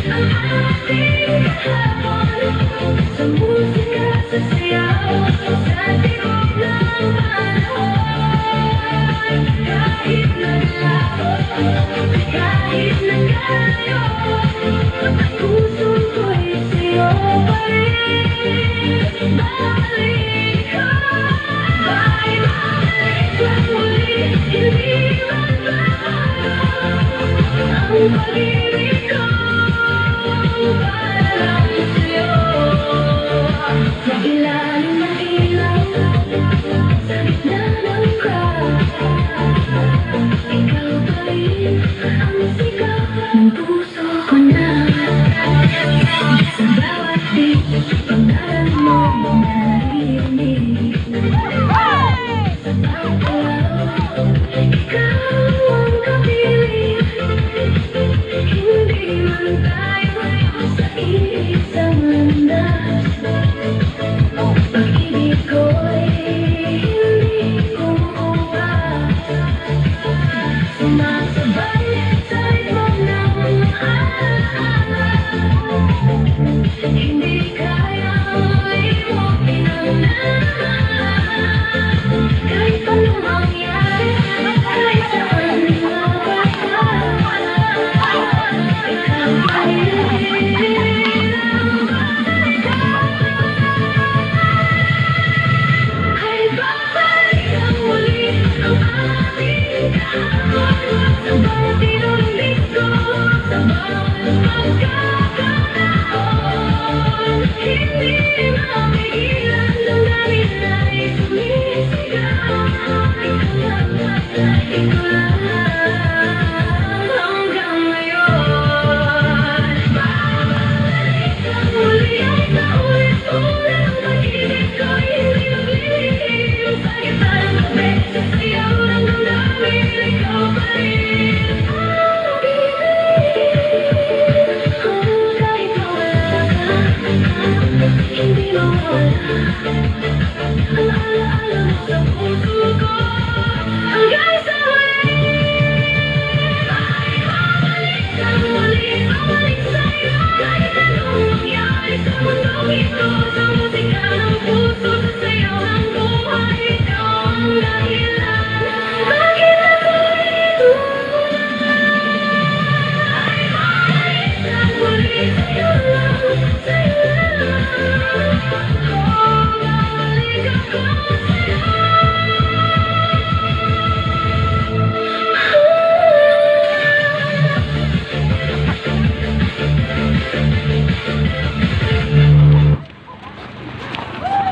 ang ating kahapon. Sa musika, sa sayaw, sa tibok ng panahon. Kahit naglaho, kahit nagkalayo, ang puso ko'y sa'yo pa rin. Babalik ka, babalik ka muli, hindi magbabago ang pag-ibig ko para lang sa'yo. Sa ilalim ng ilaw, sa gitna ng crowd, ikaw pa rin ang sigaw ng puso ko na. Sa bawat beat, pangalan mo yung naririnig. Sa bawat galaw, ikaw ang kapiling. Hindi man tayo sa isang landas, pag-ibig ko'y hindi umuwas. Sumasabay sa ritmo ng araw, hindi kayang limutin ang lahat. Kahit anong mangyari, kahit saan mawala, ikaw pa rin ang balikan. Ay babalik ang muli ang ating kahapon. Sa bawat inulit ko, sa bawat pagkakataon, hindi mapigilan, damdamin ay sumisigaw. Ikaw lang, ikaw lang.